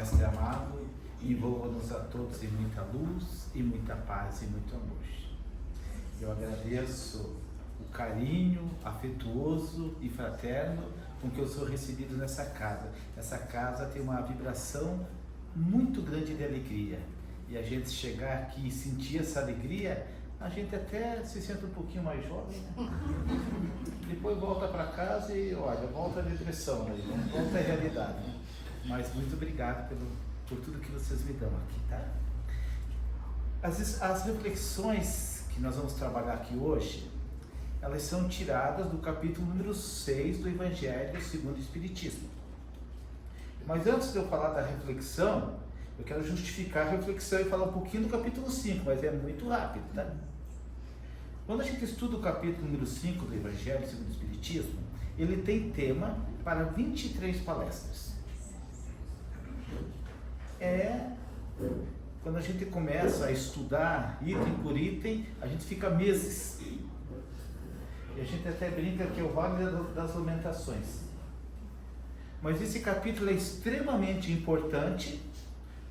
Mestre amado, envolva-nos a todos em muita luz, e muita paz e muito amor. Eu agradeço o carinho afetuoso e fraterno com que eu sou recebido nessa casa. Essa casa tem uma vibração muito grande de alegria. E a gente chegar aqui e sentir essa alegria, a gente até se sente um pouquinho mais jovem, né? Depois volta para casa e, olha, volta a depressão, né? Volta a realidade, né? Mas muito obrigado por tudo que vocês me dão aqui, tá? As reflexões que nós vamos trabalhar aqui hoje, elas são tiradas do capítulo número 6 do Evangelho segundo o Espiritismo. Mas antes de eu falar da reflexão, eu quero justificar a reflexão e falar um pouquinho do capítulo 5, mas é muito rápido, tá? Quando a gente estuda o capítulo número 5 do Evangelho segundo o Espiritismo, ele tem tema para 23 palestras. Quando a gente começa a estudar item por item, a gente fica meses. E a gente até brinca que é o Vale das Lamentações. Mas esse capítulo é extremamente importante,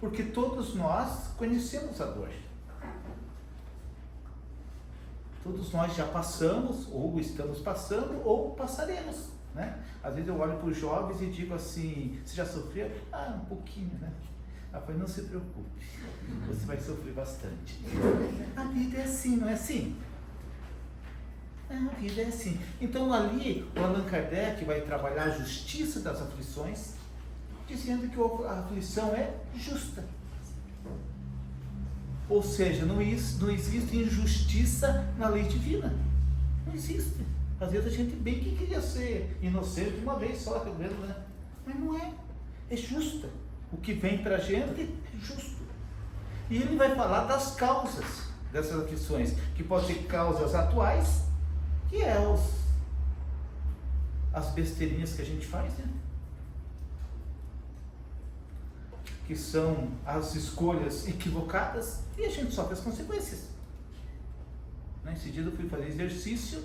porque todos nós conhecemos a dor. Todos nós já passamos, ou estamos passando, ou passaremos, né? Às vezes eu olho para os jovens e digo assim, você já sofreu? Ah, um pouquinho, né? Eu falei, não se preocupe, você vai sofrer bastante. A vida é assim, não é assim? A vida é assim. Então ali, o Allan Kardec vai trabalhar a justiça das aflições, dizendo que a aflição é justa. Ou seja, não existe injustiça na lei divina. Não existe. Às vezes a gente bem que queria ser inocente uma vez só, tá vendo, né? Mas não é. É justa. O que vem pra gente é justo. E ele vai falar das causas dessas aflições, que podem ser causas atuais, que é as besteirinhas que a gente faz, né? Que são as escolhas equivocadas, e a gente sofre as consequências. Nesse dia eu fui fazer exercício,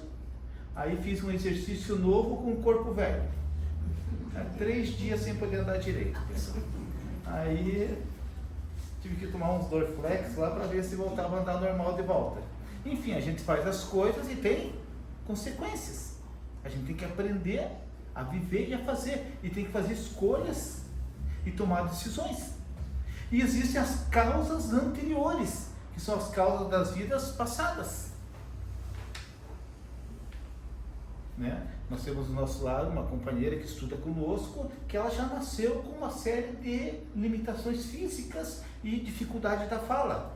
aí fiz um exercício novo com o corpo velho. 3 dias sem poder andar direito. Aí tive que tomar uns Dorflex lá para ver se voltava a andar normal de volta. Enfim, a gente faz as coisas e tem consequências. A gente tem que aprender a viver e a fazer. E tem que fazer escolhas e tomar decisões. E existem as causas anteriores, que são as causas das vidas passadas, né? Nós temos do nosso lado uma companheira que estuda conosco, que ela já nasceu com uma série de limitações físicas e dificuldade da fala.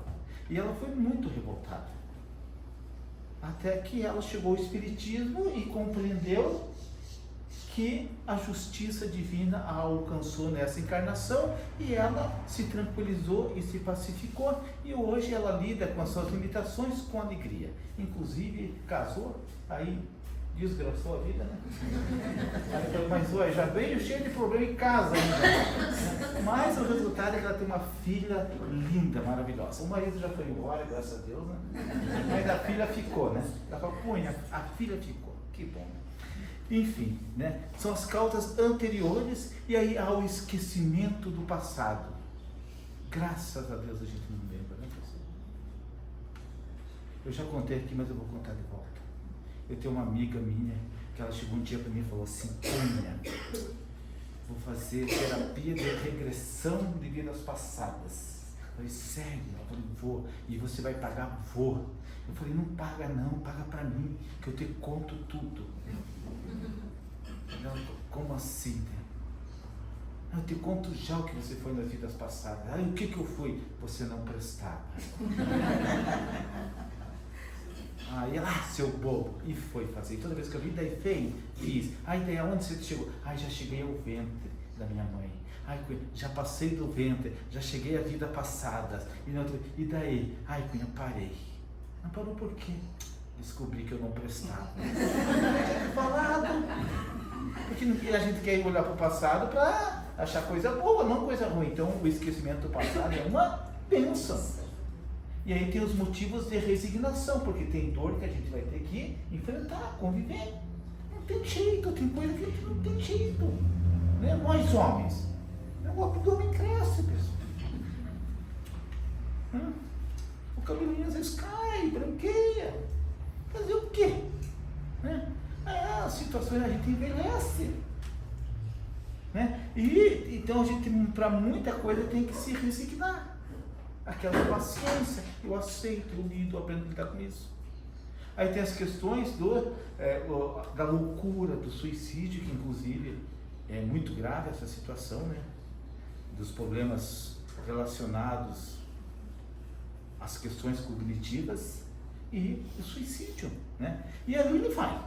E ela foi muito revoltada. Até que ela chegou ao Espiritismo e compreendeu que a justiça divina a alcançou nessa encarnação, e ela se tranquilizou e se pacificou, e hoje ela lida com as suas limitações com alegria. Inclusive casou, aí desgraçou a vida, né? Aí, mas olha, já veio cheio de problema em casa ainda. Mas o resultado é que ela tem uma filha linda, maravilhosa. O marido já foi embora, graças a Deus, né? Mas a filha ficou, né? Ela falou, punha, a filha ficou, que bom. Enfim, né? São as causas anteriores, e aí há o esquecimento do passado. Graças a Deus a gente não lembra, né, pessoal? Eu já contei aqui, mas eu vou contar de volta. Eu tenho uma amiga minha, que ela chegou um dia para mim e falou assim, Cunha, vou fazer terapia de regressão de vidas passadas. Eu falei, sério? Ela falou, vou. E você vai pagar? Vou. Eu falei, não paga não, paga para mim, que eu te conto tudo. Ela falou, como assim? Eu te conto já o que você foi nas vidas passadas. Ah, o que eu fui? Você não prestava. Aí ela, seu bobo, e foi fazer. E toda vez que eu vi, daí fiz. Aí daí aonde você chegou? Aí já cheguei ao ventre da minha mãe. Ai, Cunha, já passei do ventre, já cheguei à vida passada. E daí? Ai, Cunha, parei. Não parou por quê? Descobri que eu não prestava. Falado. Porque a gente quer olhar para o passado para achar coisa boa, não coisa ruim. Então o esquecimento do passado é uma bênção. E aí tem os motivos de resignação, porque tem dor que a gente vai ter que enfrentar, conviver. Não tem jeito, tem coisa que a gente não tem jeito. Né? Nós homens, o abdômen cresce, vezes cai, branqueia. Fazer o quê? Né? As situações a gente envelhece. Né? E então a gente, para muita coisa, tem que se resignar. Aquela paciência, eu aceito, eu lido, eu aprendo a lidar com isso. Aí tem as questões da loucura, do suicídio, que inclusive é muito grave essa situação, né? Dos problemas relacionados às questões cognitivas e o suicídio, né? E ali ele vai.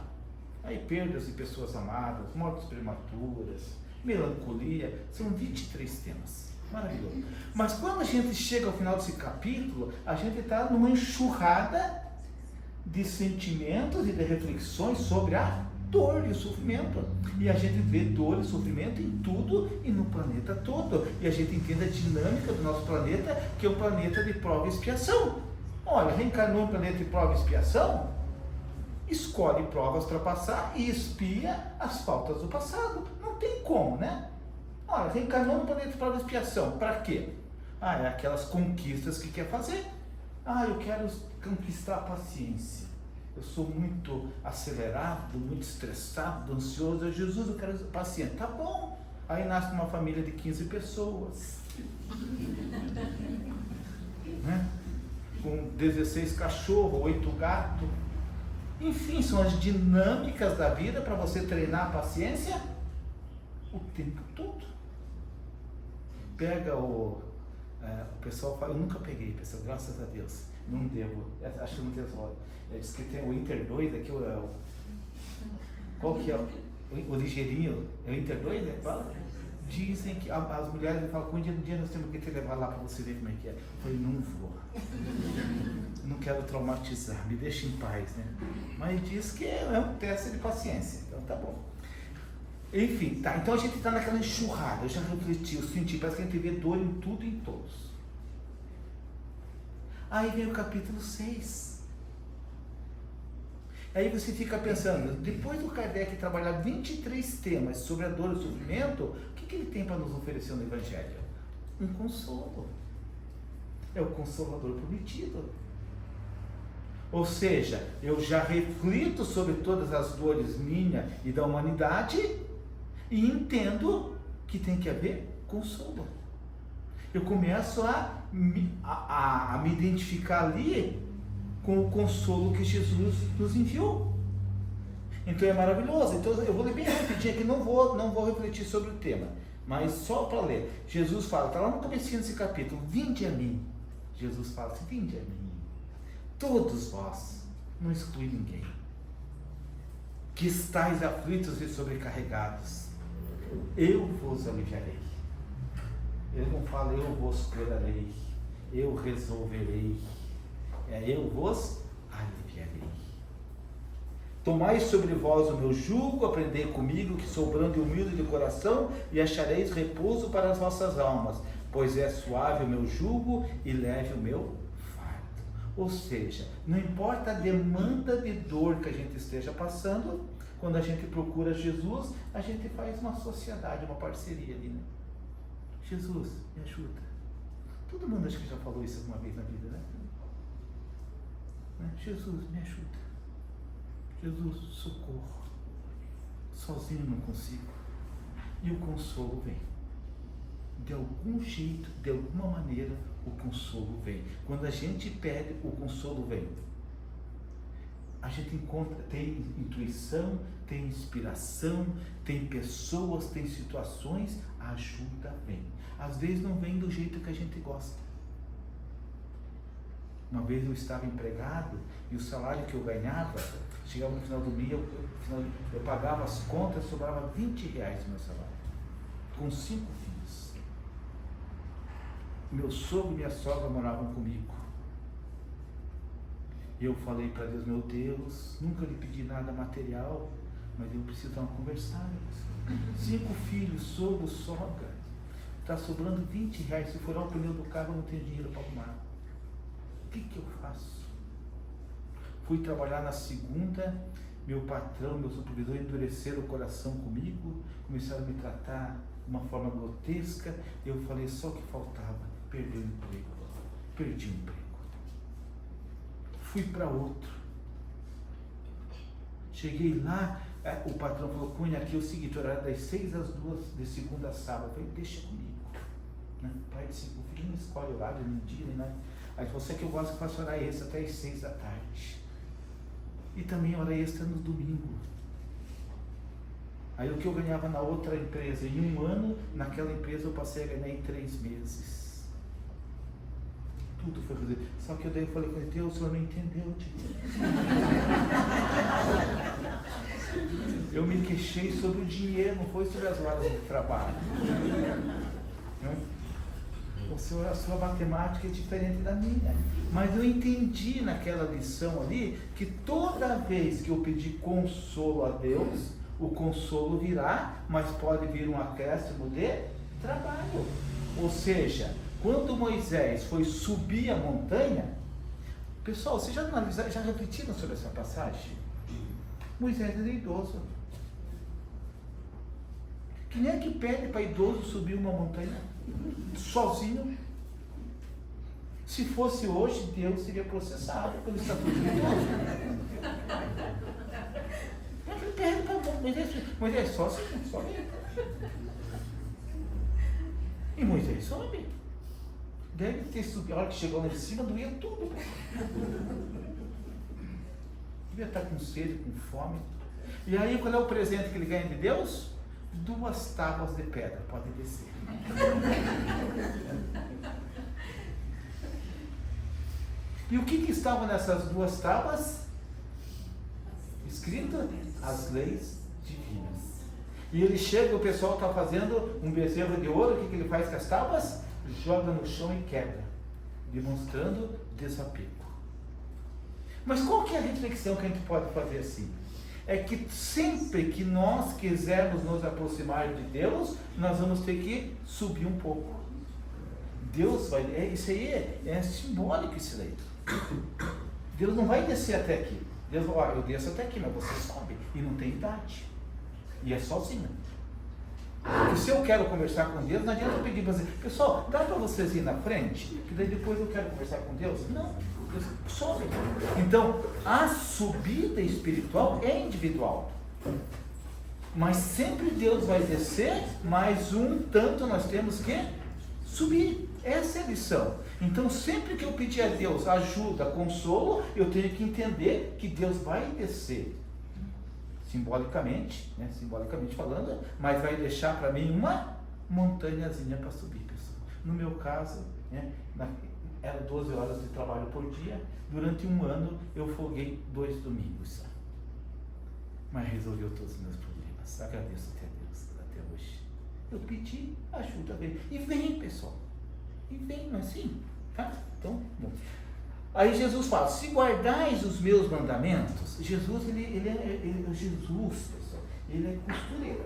Aí perdas de pessoas amadas, mortes prematuras, melancolia, são 23 temas. Maravilhoso. Mas quando a gente chega ao final desse capítulo, a gente está numa enxurrada de sentimentos e de reflexões sobre a dor e o sofrimento. E a gente vê dor e sofrimento em tudo e no planeta todo. E a gente entende a dinâmica do nosso planeta, que é um planeta de prova e expiação. Olha, reencarnou um planeta de prova e expiação, escolhe provas para passar e expia as faltas do passado. Não tem como, né? Olha, reencarnou no planeta de prova e expiação. Para quê? É aquelas conquistas que quer fazer. Eu quero conquistar a paciência. Eu sou muito acelerado, muito estressado, ansioso. Jesus, eu quero paciente. Tá bom. Aí nasce uma família de 15 pessoas. Né? Com 16 cachorros, 8 gatos. Enfim, são as dinâmicas da vida para você treinar a paciência o tempo todo. Pega o pessoal fala, eu nunca peguei, pessoal, graças a Deus, não devo, acho que não tenho só. Diz que tem o Inter 2 aqui, qual que é o ligeirinho? É o Inter 2, né? Fala? Dizem que as mulheres falam que um dia nós temos que te levar lá para você ver como é que é. Eu falei, não vou. Não quero traumatizar, me deixa em paz, né? Mas diz que é um teste de paciência, então tá bom. Enfim, tá, então a gente está naquela enxurrada, eu já refleti, eu senti, parece que a gente vê dor em tudo e em todos. Aí vem o capítulo 6. Aí você fica pensando, depois do Kardec trabalhar 23 temas sobre a dor e o sofrimento, o que ele tem para nos oferecer no Evangelho? Um consolo. É o Consolador prometido. Ou seja, eu já reflito sobre todas as dores minha e da humanidade e entendo que tem que haver consolo. Eu começo a me identificar ali com o consolo que Jesus nos enviou. Então é maravilhoso. Então eu vou ler bem rapidinho aqui, não vou refletir sobre o tema, mas só para ler. Jesus fala, está lá no comecinho desse capítulo, vinde a mim. Jesus fala assim, vinde a mim, todos vós, não exclui ninguém, que estáis aflitos e sobrecarregados, eu vos aliviarei. Ele não fala, eu vos curarei, eu resolverei, eu vos aliviarei. Tomai sobre vós o meu jugo, aprendei comigo, que sou brando e humilde de coração, e achareis repouso para as vossas almas, pois é suave o meu jugo e leve o meu fardo. Ou seja, não importa a demanda de dor que a gente esteja passando, quando a gente procura Jesus, a gente faz uma sociedade, uma parceria ali, né? Jesus, me ajuda. Todo mundo acho que já falou isso alguma vez na vida, né? Jesus, me ajuda. Jesus, socorro. Sozinho não consigo. E o consolo vem. De algum jeito, de alguma maneira, o consolo vem. Quando a gente pede, o consolo vem. A gente encontra, tem intuição, tem inspiração, tem pessoas, tem situações, a ajuda vem. Às vezes não vem do jeito que a gente gosta. Uma vez eu estava empregado e o salário que eu ganhava, chegava no final do mês, eu pagava as contas, sobrava R$20 no meu salário, com 5 filhos. Meu sogro e minha sogra moravam comigo. Eu falei para Deus, meu Deus, nunca lhe pedi nada material, mas eu preciso dar uma conversada. 5 filhos, sogro, sogra, está sobrando R$20, se furar o pneu do carro eu não tenho dinheiro para arrumar. O que eu faço? Fui trabalhar na segunda, meu patrão, meu supervisor endureceram o coração comigo, começaram a me tratar de uma forma grotesca, eu falei, só o que faltava, perdi o emprego. Fui para outro. Cheguei lá, o patrão falou, Cunha, aqui é o seguinte, horário das 6 às 2, de segunda a sábado. Eu falei, deixa comigo. Né? Pai disse, o filho não escolhe horário, nem dia, nem nada. Aí você que eu gosto que faça hora extra até as 6 da tarde. E também hora extra no domingo. Aí o que eu ganhava na outra empresa, em um ano, naquela empresa eu passei a ganhar em 3 meses. Tudo foi fazer. Só que eu falei com Deus, o senhor não entendeu, tio. Eu me queixei sobre o dinheiro, não foi sobre as horas de trabalho. A sua matemática é diferente da minha. Mas eu entendi naquela lição ali que toda vez que eu pedir consolo a Deus, o consolo virá, mas pode vir um acréscimo de trabalho. Ou seja, quando Moisés foi subir a montanha, pessoal, vocês já analisaram, já refletiram sobre essa passagem? Moisés era idoso. Quem é que pede para idoso subir uma montanha sozinho? Se fosse hoje, Deus seria processado pelo estatuto de idoso. Ele pede para Moisés sobe. E Moisés sobe. Deve ter subido. A hora que chegou lá em cima, doía tudo. Devia estar com sede, com fome. E aí, qual é o presente que ele ganha de Deus? 2 tábuas de pedra. Pode descer. E o que estava nessas 2 tábuas? Escrito? As leis divinas. E ele chega, o pessoal está fazendo um bezerro de ouro, o que ele faz com as tábuas? Joga no chão e quebra, demonstrando desapego. Mas qual que é a reflexão que a gente pode fazer assim? É que sempre que nós quisermos nos aproximar de Deus, nós vamos ter que subir um pouco. Deus vai, isso aí é simbólico isso aí. Deus não vai descer até aqui. Deus vai, eu desço até aqui, mas você sobe. E não tem idade. E é sozinho. Porque se eu quero conversar com Deus, não adianta eu pedir para você, pessoal, dá para vocês ir na frente? Que daí depois eu quero conversar com Deus? Não, Deus sobe. Então, a subida espiritual é individual. Mas sempre Deus vai descer, mas um tanto nós temos que subir. Essa é a lição. Então, sempre que eu pedir a Deus ajuda, consolo, eu tenho que entender que Deus vai descer. Simbolicamente falando, mas vai deixar para mim uma montanhazinha para subir, pessoal. No meu caso, era 12 horas de trabalho por dia. Durante um ano, eu folguei 2 domingos. Mas resolveu todos os meus problemas. Agradeço até Deus, até hoje. Eu pedi ajuda, veio. E vem, pessoal. E vem, não é assim? Tá? Então, bom. Aí Jesus fala, se guardais os meus mandamentos, Jesus, pessoal, ele é costureiro.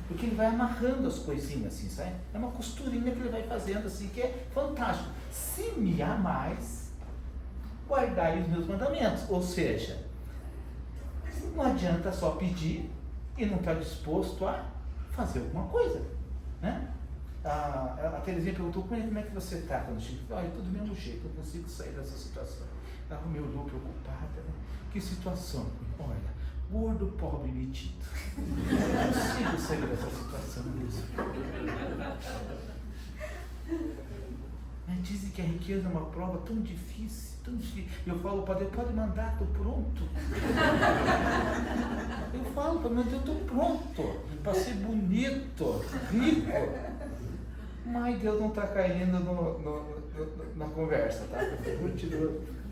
Porque ele vai amarrando as coisinhas assim, sabe? É uma costurinha que ele vai fazendo assim, que é fantástico. Se me amais, guardai os meus mandamentos. Ou seja, não adianta só pedir e não estar disposto a fazer alguma coisa, né? A Terezinha perguntou, como é que você está quando chega? Eu estou do mesmo jeito, eu consigo sair dessa situação. Ela me olhou preocupada, né? Que situação? Olha, gordo, pobre, metido. Eu consigo sair dessa situação mesmo. Dizem que a riqueza é uma prova tão difícil, tão difícil. Eu falo para Deus, pode mandar, estou pronto. Eu falo para Deus, eu estou pronto para ser bonito, rico. Mas Deus não está caindo na conversa, tá?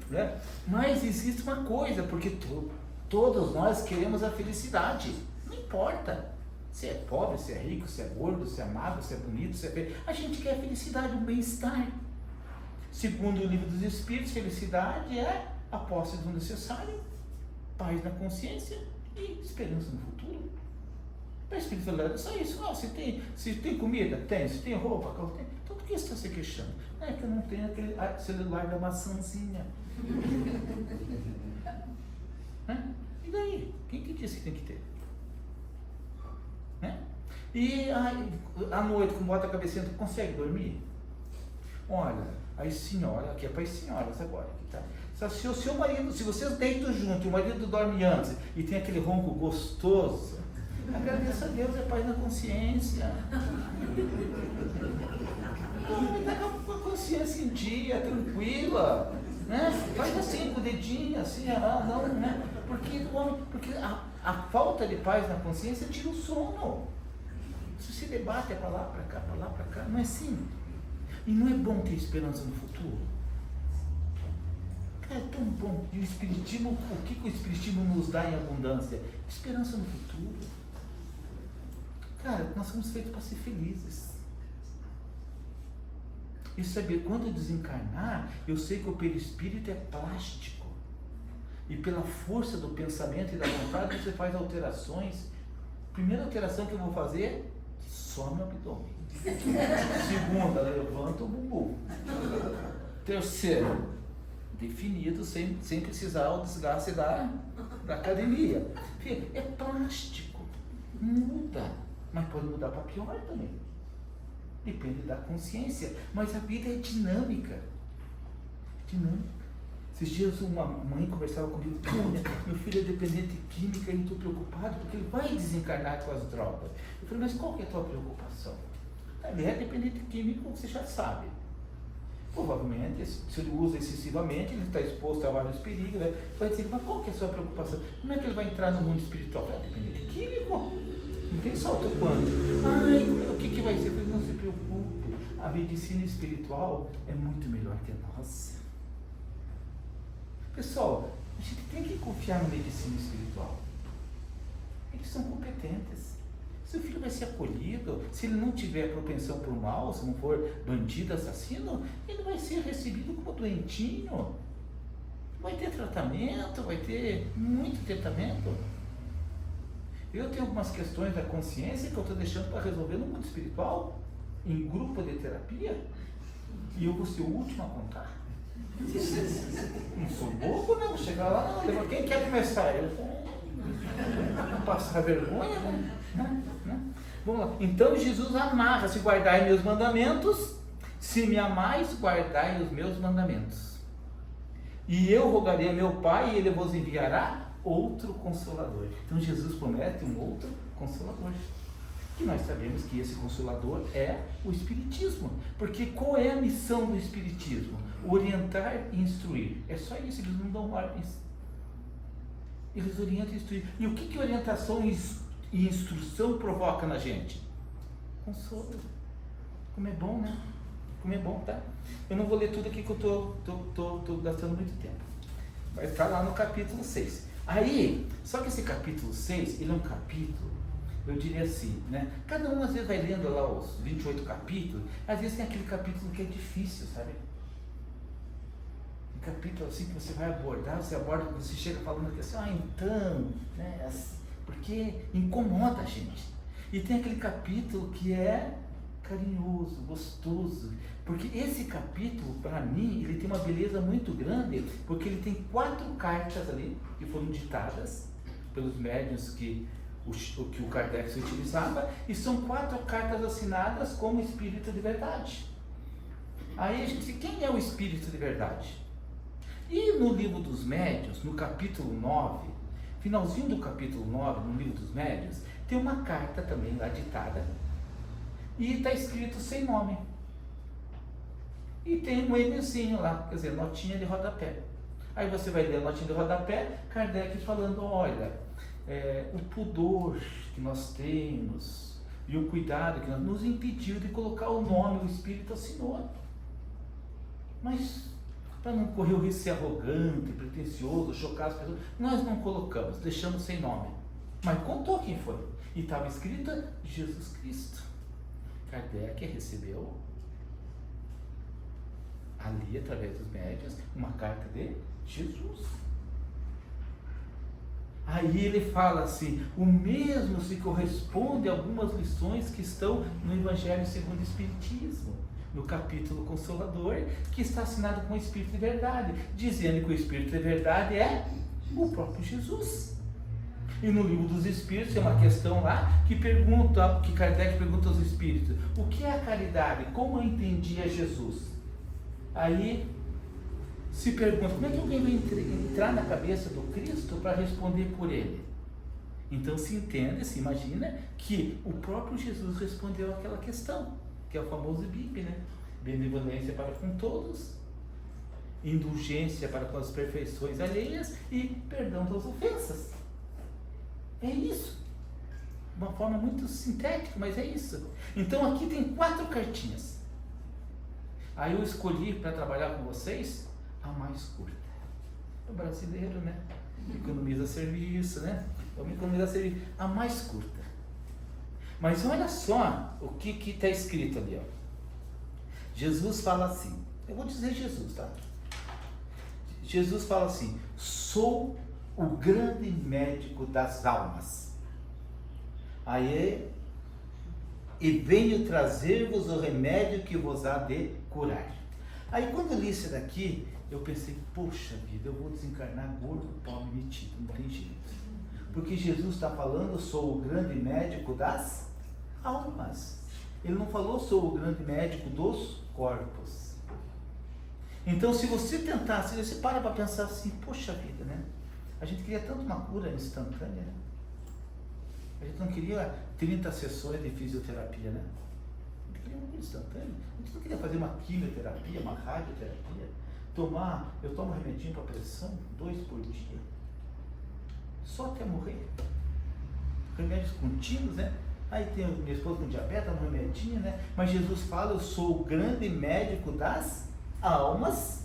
Né? Mas existe uma coisa, porque todos nós queremos a felicidade. Não importa se é pobre, se é rico, se é gordo, se é magro, se é bonito, se é feio. A gente quer a felicidade, o bem-estar. Segundo o livro dos Espíritos, felicidade é a posse do necessário, paz na consciência e esperança no futuro. A espiritualidade é só isso. Se tem comida, tem. Se tem roupa, tem. Então por que você está se queixando? É que eu não tenho aquele celular da maçãzinha. E daí? Quem que disse que tem que ter? E à noite, quando bota a cabecinha, tu consegue dormir? olha, as senhoras, aqui é para as senhoras agora, tá? Se o seu marido, se vocês deitam junto e o marido dorme antes e tem aquele ronco gostoso, agradeça a Deus, é paz na consciência. Está com a consciência em dia, tranquila, né? Faz assim com o dedinho, assim, não, né? Porque a falta de paz na consciência tira o sono. Se se debate é para lá, para cá, para lá, para cá, não é assim. E não é bom ter esperança no futuro? Cara, é tão bom. E o Espiritismo, o que o Espiritismo nos dá em abundância? Esperança no futuro. Cara, nós somos feitos para ser felizes. E saber, quando eu desencarnar, eu sei que o perispírito é plástico. E pela força do pensamento e da vontade, você faz alterações. Primeira alteração que eu vou fazer, some o abdômen. Segunda, levanta o bumbum. Terceiro, definido, sem precisar o desgaste da academia. É plástico. Muda. Mas pode mudar para pior também. Depende da consciência. Mas a vida é dinâmica. Esses dias uma mãe conversava comigo, meu filho é dependente química e eu estou preocupado porque ele vai desencarnar com as drogas. Eu falei, mas qual que é a tua preocupação? Ele é dependente químico, você já sabe. Provavelmente, se ele usa excessivamente, ele está exposto a vários perigos, né? Vai dizer, mas qual que é a sua preocupação? Como é que ele vai entrar no mundo espiritual? É dependente químico. Não tem salto quântico. O que vai ser? Eu falei, não se preocupe. A medicina espiritual é muito melhor que a nossa. Pessoal, a gente tem que confiar na medicina espiritual. Eles são competentes. Seu filho vai ser acolhido. Se ele não tiver propensão para o mal, se não for bandido, assassino, ele vai ser recebido como doentinho. Vai ter tratamento, vai ter muito tratamento. Eu tenho algumas questões da consciência que eu estou deixando para resolver no mundo espiritual, em grupo de terapia, e eu vou ser o último a contar. Não sou bobo, não. Vou chegar lá, não. Quem quer começar? Eu vou passar vergonha, né? Vamos lá. Então Jesus amarra: se guardai meus mandamentos, se me amais, guardai os meus mandamentos. E eu rogarei a meu Pai, e Ele vos enviará outro Consolador. Então Jesus promete um outro Consolador. E nós sabemos que esse Consolador é o Espiritismo. Porque qual é a missão do Espiritismo? Orientar e instruir. É só isso, eles não dão ordens. Eles orientam e instruem. E o que orientação e instrução provoca na gente? Consolo. Como é bom, né? Como é bom, tá? Eu não vou ler tudo aqui que eu estou gastando muito tempo. Vai estar lá no capítulo 6. Aí, só que esse capítulo 6, ele é um capítulo, eu diria assim, né? Cada um às vezes vai lendo lá os 28 capítulos, às vezes tem aquele capítulo que é difícil, sabe? Um capítulo assim que você vai abordar, você chega falando assim, então, né? Porque incomoda a gente. E tem aquele capítulo que é carinhoso, gostoso, porque esse capítulo, para mim, ele tem uma beleza muito grande, porque ele tem 4 cartas ali, que foram ditadas pelos médiuns que o Kardec se utilizava, e são 4 cartas assinadas como espírito de verdade. Aí a gente, quem é o espírito de verdade? E no livro dos médiuns, no capítulo 9, finalzinho do capítulo 9, no livro dos médiuns, tem uma carta também lá ditada, e está escrito sem nome. E tem um Nzinho lá, quer dizer, notinha de rodapé. Aí você vai ler a notinha de rodapé, Kardec falando, olha, o pudor que nós temos e o cuidado que nos impediu de colocar o nome, o Espírito assinou. Mas, para não correr o risco de ser arrogante, pretencioso, chocar as pessoas, nós não colocamos, deixamos sem nome. Mas contou quem foi. E estava escrito Jesus Cristo. Kardec recebeu ali, através dos médiuns, uma carta de Jesus. Aí ele fala assim, o mesmo se corresponde a algumas lições que estão no Evangelho segundo o Espiritismo, no capítulo Consolador, que está assinado com o Espírito de Verdade, dizendo que o Espírito de Verdade é o próprio Jesus. E no livro dos Espíritos tem uma questão lá que Kardec pergunta aos Espíritos, o que é a caridade? Como eu entendia Jesus? Aí se pergunta, como é que alguém vai entrar na cabeça do Cristo para responder por ele? Então se entende, se imagina que o próprio Jesus respondeu aquela questão, que é o famoso BIP, né? Benevolência para com todos, indulgência para com as perfeições alheias e perdão das ofensas. É isso. Uma forma muito sintética, mas é isso. Então aqui tem 4 cartinhas. Aí eu escolhi para trabalhar com vocês a mais curta. O brasileiro, né? Economiza serviço, né? Vamos economizar serviço. A mais curta. Mas olha só o que está escrito ali, ó. Jesus fala assim. Eu vou dizer Jesus, tá? Jesus fala assim: sou o grande médico das almas. Aí, e venho trazer-vos o remédio que vos há de curar. Aí quando eu li isso daqui, eu pensei, poxa vida, eu vou desencarnar gordo, pobre, metido, não tem jeito. Porque Jesus está falando, sou o grande médico das almas. Ele não falou, sou o grande médico dos corpos. Então se você tentar, se você para pensar assim, poxa vida, né? A gente queria tanto uma cura instantânea, né? A gente não queria 30 sessões de fisioterapia, né? A gente queria uma cura instantânea. A gente não queria fazer uma quimioterapia, uma radioterapia. Eu tomo remedinho para pressão, 2 por dia. Só até morrer. Remédios contínuos, né? Aí tem minha esposa com diabetes, um remedinho, né? Mas Jesus fala, eu sou o grande médico das almas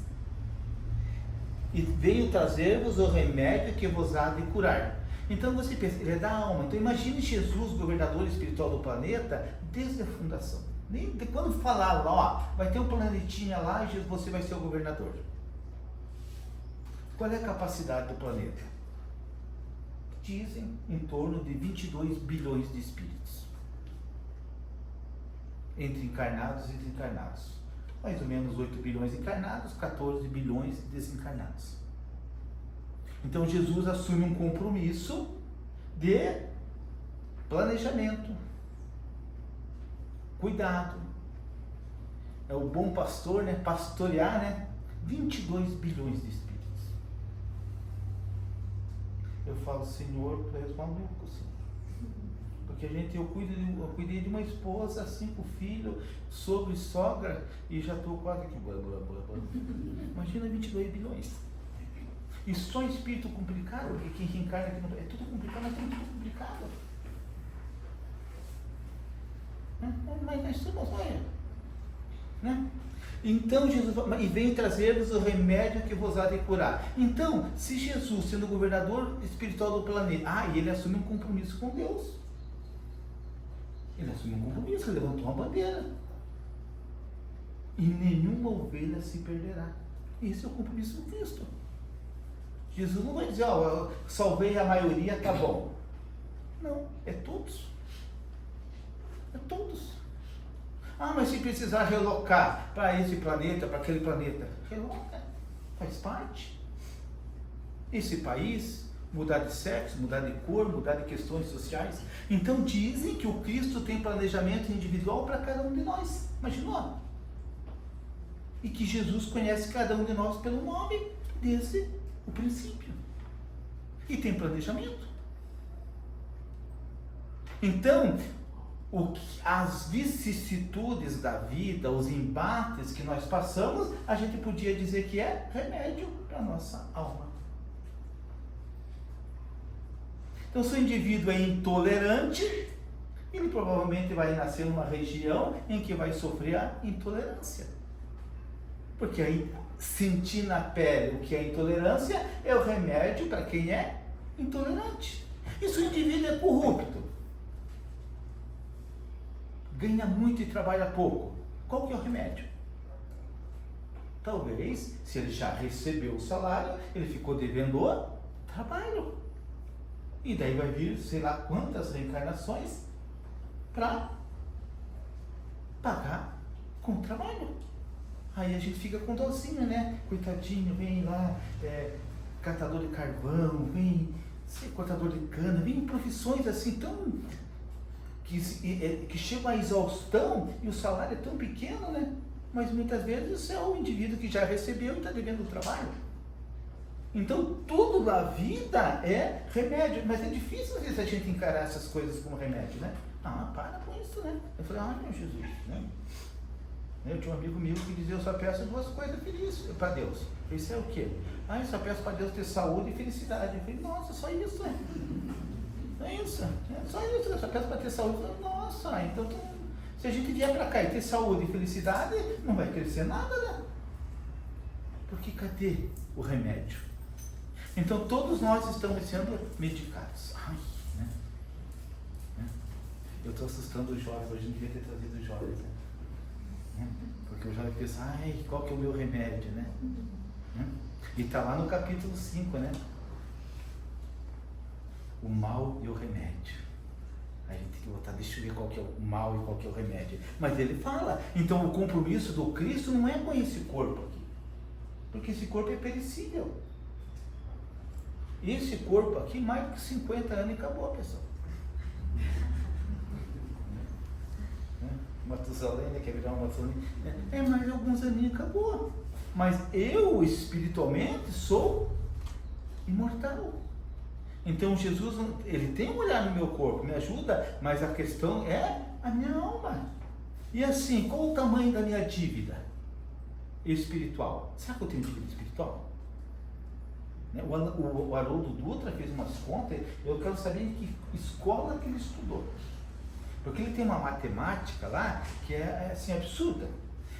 e venho trazer-vos o remédio que vos há de curar. Então você pensa, ele é da alma. Então imagine Jesus, governador espiritual do planeta, desde a fundação. Quando falar lá, ó, vai ter um planetinha lá e você vai ser o governador. Qual é a capacidade do planeta? Dizem em torno de 22 bilhões de espíritos. Entre encarnados e desencarnados. Mais ou menos 8 bilhões encarnados, 14 bilhões desencarnados. Então Jesus assume um compromisso de planejamento, cuidado. É o bom pastor, né? Pastorear, né? 22 bilhões de espíritos. Eu falo, Senhor, tu és maluco, Senhor. Porque eu cuidei de uma esposa, 5 filhos, sogro e sogra, e já estou quase aqui. Imagina 22 bilhões. E só espírito complicado, porque quem reencarna aqui é tudo complicado, mas tudo complicado. Mas nós somos, olha. Né? Então Jesus e vem trazer-vos o remédio que vos há de curar. Então, se Jesus, sendo o governador espiritual do planeta, ele assume um compromisso com Deus. Ele assume um compromisso, ele levantou uma bandeira. E nenhuma ovelha se perderá. Esse é o compromisso do Cristo. Jesus não vai dizer, eu salvei a maioria, tá bom. Não, é todos. É todos. Mas se precisar relocar para esse planeta, para aquele planeta, reloca, faz parte. Esse país, mudar de sexo, mudar de cor, mudar de questões sociais. Então dizem que o Cristo tem planejamento individual para cada um de nós. Imaginou? E que Jesus conhece cada um de nós pelo nome desde o princípio. E tem planejamento. Então, as vicissitudes da vida, os embates que nós passamos, a gente podia dizer que é remédio para a nossa alma. Então, se o indivíduo é intolerante, ele provavelmente vai nascer numa região em que vai sofrer a intolerância. Porque aí, sentir na pele o que é intolerância é o remédio para quem é intolerante. E se o indivíduo é corrupto, ganha muito e trabalha pouco, qual que é o remédio? Talvez, se ele já recebeu o salário, ele ficou devendo o trabalho. E daí vai vir, sei lá quantas reencarnações para pagar com o trabalho. Aí a gente fica com dozinho, né? Coitadinho, vem lá, catador de carvão, vem cortador de cana, vem profissões assim tão... que chegam à exaustão e o salário é tão pequeno, né? mas muitas vezes é o indivíduo que já recebeu e está devendo o trabalho. Então, tudo na vida é remédio, mas é difícil às vezes a gente encarar essas coisas como remédio, né? Ah, para com isso, né? Eu falei, meu Jesus, né? Eu tinha um amigo meu que dizia, eu só peço duas coisas felizes para Deus. Isso é o quê? Eu só peço para Deus ter saúde e felicidade. Eu falei, nossa, só isso, né? É isso, só isso, eu só peço para ter saúde. Eu falei, nossa, então se a gente vier para cá e ter saúde e felicidade, não vai crescer nada, né? Porque cadê o remédio? Então todos nós estamos sendo medicados. Né? Eu estou assustando os jovens, hoje não devia ter trazido os jovens, né? Porque o jovem pensa, qual que é o meu remédio, né? E está lá no capítulo 5, né? O mal e o remédio. A gente tem que botar, deixa eu ver qual que é o mal e qual que é o remédio. Mas ele fala, então o compromisso do Cristo não é com esse corpo aqui. Porque esse corpo é perecível. Esse corpo aqui, mais do que 50 anos e acabou, pessoal. Matusalém, né? Quer virar uma Matusalém? Mais alguns aninhos acabou. Mas eu, espiritualmente, sou imortal. Então Jesus, ele tem um olhar no meu corpo, me ajuda, mas a questão é a minha alma. E assim, qual o tamanho da minha dívida espiritual? Será que eu tenho dívida espiritual? O Haroldo Dutra fez umas contas, eu quero saber em que escola que ele estudou. Porque ele tem uma matemática lá que é assim, absurda.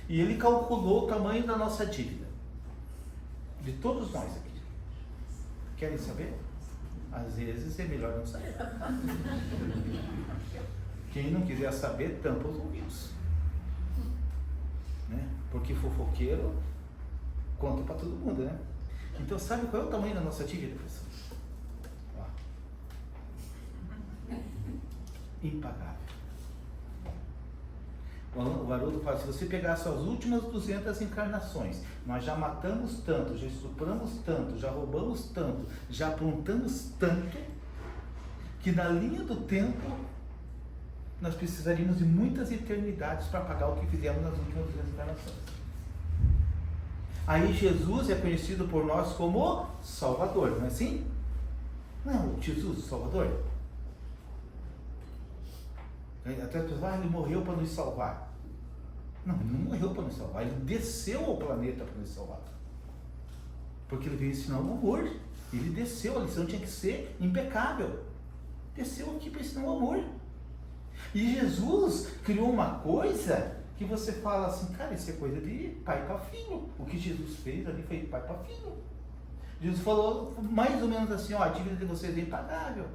E ele calculou o tamanho da nossa dívida. De todos nós aqui. Querem saber? Às vezes é melhor não saber. Quem não quiser saber, tampa os ouvidos. Né? Porque fofoqueiro conta para todo mundo, né? Então sabe qual é o tamanho da nossa dívida, pessoal? Impagável. O Haroldo fala, se você pegar suas últimas 200 encarnações, nós já matamos tanto, já estupramos tanto, já roubamos tanto, já aprontamos tanto, que na linha do tempo nós precisaríamos de muitas eternidades para pagar o que fizemos nas últimas 200 encarnações. Aí Jesus é conhecido por nós como Salvador, não é assim? Não, Jesus, o Salvador. Até as pessoas, ele morreu para nos salvar. Não, ele não morreu para nos salvar, ele desceu ao planeta para nos salvar. Porque ele veio ensinar o amor. Ele desceu, a lição tinha que ser impecável. Desceu aqui para ensinar o amor. E Jesus criou uma coisa que você fala assim, cara, isso é coisa de pai para filho. O que Jesus fez ali foi de pai para filho. Jesus falou mais ou menos assim, a dívida de vocês é impagável.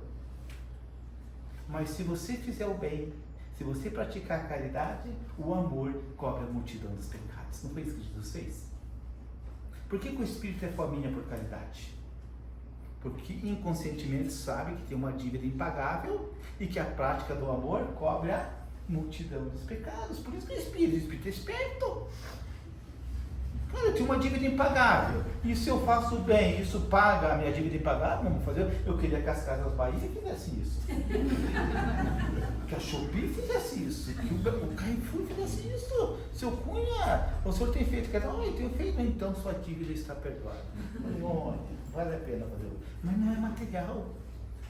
Mas se você fizer o bem, se você praticar a caridade, o amor cobre a multidão dos pecados. Não foi isso que Jesus fez? Por que o Espírito é faminha por caridade? Porque inconscientemente sabe que tem uma dívida impagável e que a prática do amor cobre a multidão dos pecados. Por isso que o Espírito é esperto. Cara, eu tenho uma dívida impagável. E se eu faço bem, isso paga a minha dívida impagável? Vamos fazer. Eu queria que as Casas Bahia fizessem isso. Que a Shopee fizesse isso. Que o Carrefour fizesse isso. Seu Cunha, o senhor tem feito? Eu tenho feito. Então sua dívida está perdoada. Vale a pena fazer. Mas não é material.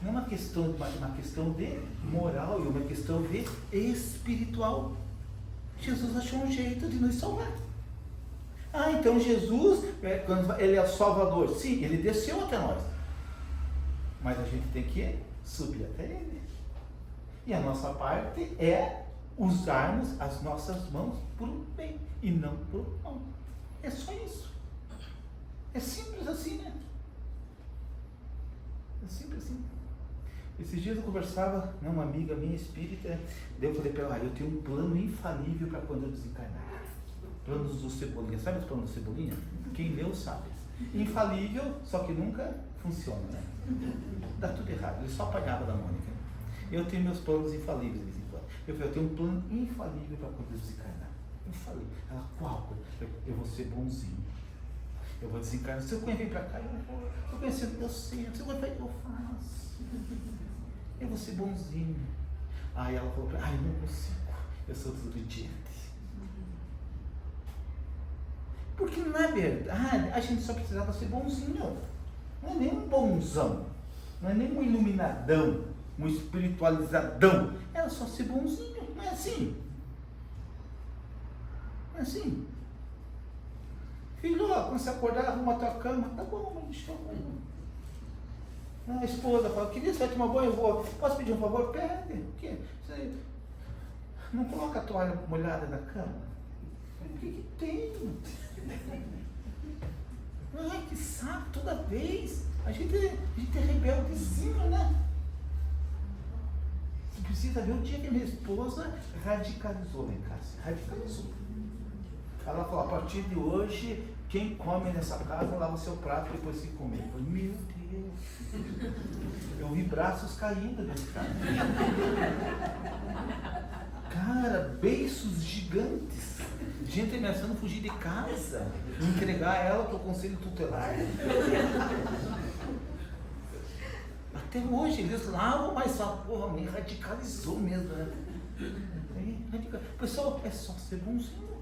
Não é uma questão de moral e uma questão de espiritual. Jesus achou um jeito de nos salvar. Então Jesus, ele é o Salvador. Sim, ele desceu até nós. Mas a gente tem que subir até ele. E a nossa parte é usarmos as nossas mãos por um bem e não por um mal. É só isso. É simples assim, né? É simples assim. Esses dias eu conversava com uma amiga minha espírita, daí eu falei para ela, eu tenho um plano infalível para quando eu desencarnar. Planos do Cebolinha, sabe os planos do Cebolinha? Quem leu sabe. Infalível, só que nunca funciona, né? Dá tudo errado, ele só apanhava da Mônica. Eu tenho meus planos infalíveis de vez em quando. Eu falei, eu tenho um plano infalível para quando eu desencarnar. Infalível. Ela, qual? Eu vou ser bonzinho. Eu vou desencarnar. Se eu vem para cá, eu conheço, eu sei. Se eu vou, eu faço. Eu vou ser bonzinho. Aí ela falou, eu não consigo. Eu sou desobediente. Porque na verdade a gente só precisava ser bonzinho. Não é nem um bonzão, não é nem um iluminadão, um espiritualizadão. Era só ser bonzinho, não é assim? Não é assim? Filho, ó, quando você acordar, arruma a tua cama. Tá bom, deixa eu arrumar. A esposa fala, queria você vai tomar banho, eu vou. Posso pedir um favor? Pede. O quê? Você não coloca a toalha molhada na cama? O que tem? Ai, que saco, toda vez. A gente é rebeldezinho, né? Você precisa ver o dia que minha esposa radicalizou lá em casa. Radicalizou. Ela falou, a partir de hoje, quem come nessa casa lava o seu prato depois que comer. Eu falei, meu Deus. Eu vi braços caindo nesse cara. Cara, beiços gigantes. Gente ameaçando fugir de casa, entregar ela para o conselho tutelar. Até hoje eles lavam, mas a porra me radicalizou mesmo, né? Pessoal, é só ser bonzinho.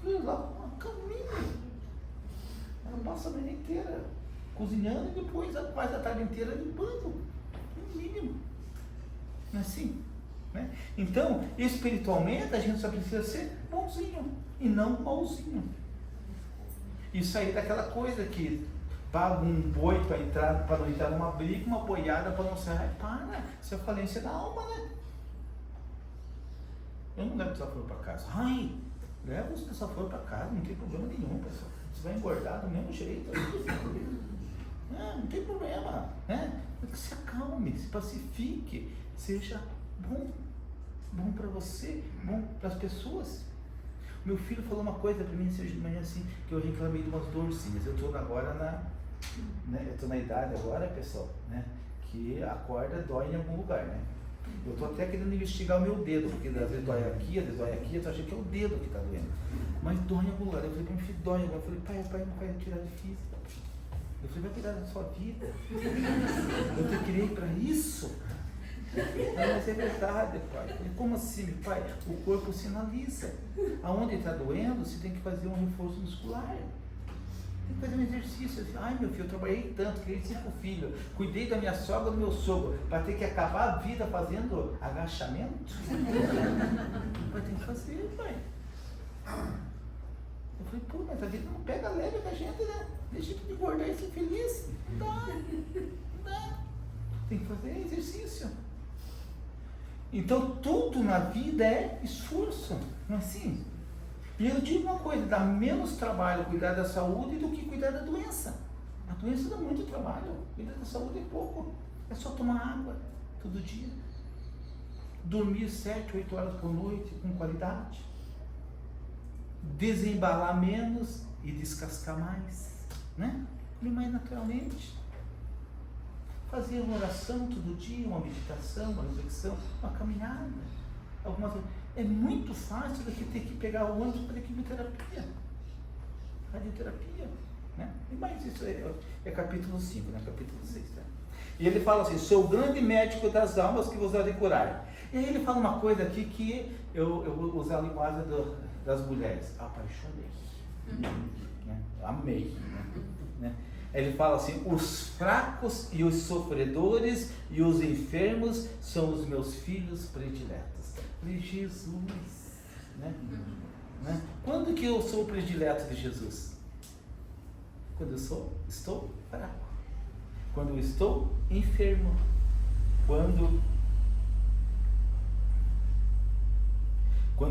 Lava uma caminha. Ela passa a manhã inteira cozinhando e depois faz a tarde inteira limpando. No mínimo. Não é assim? Né? Então, espiritualmente, a gente só precisa ser bonzinho e não mauzinho. E sair daquela coisa que paga um boi para não entrar numa briga, uma boiada para não sair. Para, isso é falência da alma, né? Eu não levo desaforo para casa. Ai, leva os desaforos para casa, não tem problema nenhum, pessoal. Você vai engordar do mesmo jeito. Não tem problema. Né? Se acalme, se pacifique, seja bom. Bom para você, bom para as pessoas. Meu filho falou uma coisa para mim hoje de manhã assim, que eu reclamei de umas dorzinhas. Eu estou agora eu estou na idade agora, pessoal, né, que a corda dói em algum lugar, né? Eu estou até querendo investigar o meu dedo, porque às vezes dói aqui, às vezes dói aqui, eu estou achando que é o dedo que está doendo. Mas dói em algum lugar. Eu falei para meu filho, dói em algum lugar. Eu falei, pai não vai tirar de física. Eu falei, vai tirar da sua vida. Eu te criei para isso. Mas é verdade, pai. Como assim, pai? O corpo sinaliza. Aonde está doendo, você tem que fazer um reforço muscular. Tem que fazer um exercício. Assim, ai, meu filho, eu trabalhei tanto, criei 5 filhos, cuidei da minha sogra e do meu sogro, para ter que acabar a vida fazendo agachamento? Vai ter que fazer, pai. Eu falei, pô, mas a vida não pega leve da gente, né? Deixa de engordar e ser feliz. Não dá. Tem que fazer exercício. Então, tudo na vida é esforço, não é assim? E eu digo uma coisa, dá menos trabalho cuidar da saúde do que cuidar da doença. A doença dá muito trabalho, cuidar da saúde é pouco. É só tomar água todo dia. Dormir 7, 8 horas por noite com qualidade. Desembalar menos e descascar mais, né? E mais naturalmente. Fazer uma oração todo dia, uma meditação, uma reflexão, uma caminhada. É muito fácil do que ter que pegar o ônibus para a quimioterapia, radioterapia, né? Mas isso é capítulo 5, né? Capítulo 6, né? E ele fala assim, sou o grande médico das almas que vos há de curar. E aí ele fala uma coisa aqui que eu vou usar a linguagem das mulheres. Apaixonei. Né? Amei. Né? Ele fala assim, os fracos e os sofredores e os enfermos são os meus filhos prediletos. De Jesus, né? Quando que eu sou o predileto de Jesus? Quando eu estou fraco, quando eu estou enfermo, quando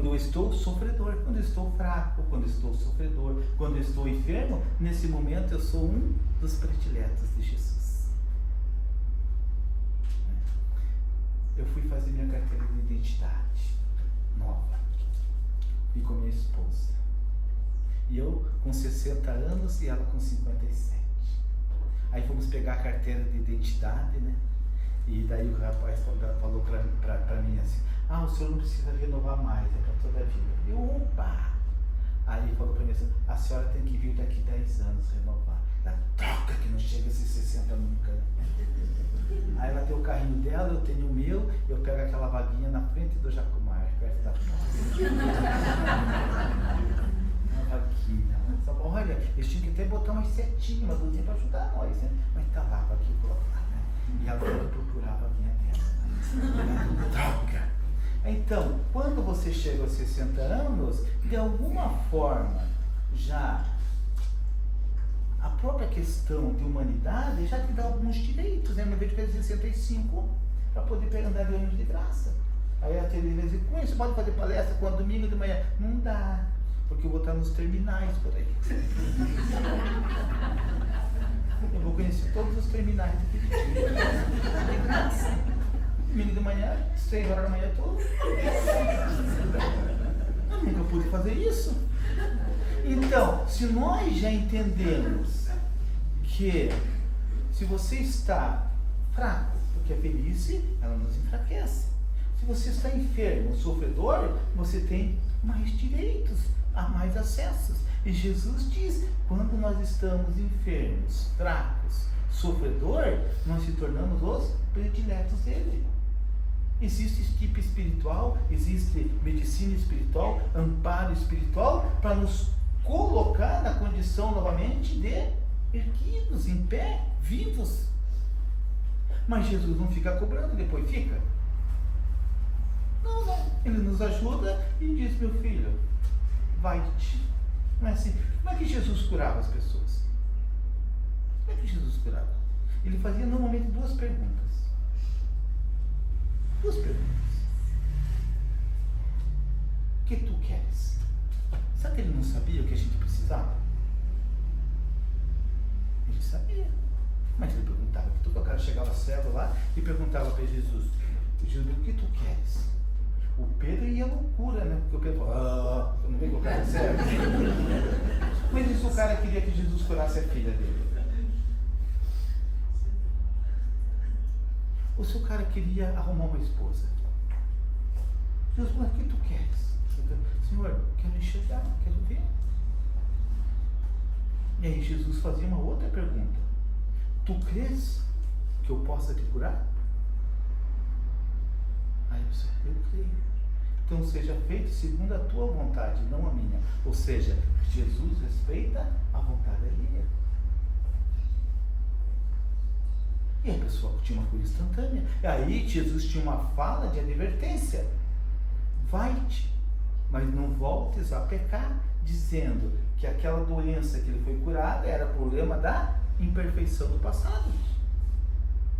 eu estou sofredor, quando eu estou fraco, quando eu estou sofredor, quando eu estou enfermo, nesse momento eu sou um dos prediletos de Jesus. Eu fui fazer minha carteira de identidade nova, fui com minha esposa, e eu com 60 anos e ela com 57. Aí fomos pegar a carteira de identidade, né? E daí o rapaz falou pra mim assim, o senhor não precisa renovar mais, é para toda a vida. Eu falei, opa! Aí ele falou para mim assim, a senhora tem que vir daqui 10 anos renovar. Ela, troca que não chega a esses 60 nunca. Aí ela tem o carrinho dela, eu tenho o meu, eu pego aquela vaguinha na frente do Jacomar, perto da porta. Uma nós certinho, uma luzinha para ajudar nós, né? Mas tá lá, para aqui colocar, né? E ela procurava a minha testa. Droga! Então, quando você chega aos 60 anos, de alguma forma, já a própria questão de humanidade já te dá alguns direitos, né? Uma vez que fez 65 para poder andar de ônibus de graça. Aí a Tereza diz, você pode fazer palestra quando domingo de manhã? Não dá, porque eu vou estar nos terminais por aí. Eu vou conhecer todos os terminais aqui de dia. Domingo de manhã, 6 horas da manhã, eu nunca pude fazer isso. Então, se nós já entendemos que se você está fraco, porque a velhice, ela nos enfraquece. Se você está enfermo, sofredor, você tem mais direitos, há mais acessos. E Jesus diz, quando nós estamos enfermos, fracos, sofredor, nós se tornamos os prediletos dele. Existe equipe espiritual, existe medicina espiritual, amparo espiritual, para nos colocar na condição novamente de erguidos, em pé, vivos. Mas Jesus não fica cobrando, depois fica. Não, não. Ele nos ajuda e diz, meu filho, vai-te. Não é assim. Como é que Jesus curava as pessoas? Como é que Jesus curava? Ele fazia normalmente duas perguntas. Duas perguntas. O que tu queres? Sabe que ele não sabia o que a gente precisava? Ele sabia. Mas ele perguntava. O cara chegava cego lá e perguntava para Jesus, Jesus, o que tu queres? O Pedro ia à loucura, né? Porque o Pedro falou, você não vê que o cara é cego? Mas isso o cara queria que Jesus curasse a filha dele. Ou se o cara queria arrumar uma esposa. Jesus, mas o que tu queres? Senhor, quero enxergar, quero ver. E aí Jesus fazia uma outra pergunta. Tu crês que eu possa te curar? Aí você, eu creio. Então seja feito segundo a tua vontade, não a minha. Ou seja, Jesus respeita a vontade alheia. E a pessoa tinha uma cura instantânea. E aí Jesus tinha uma fala de advertência. Vai-te, mas não voltes a pecar, dizendo que aquela doença que ele foi curado era problema da imperfeição do passado.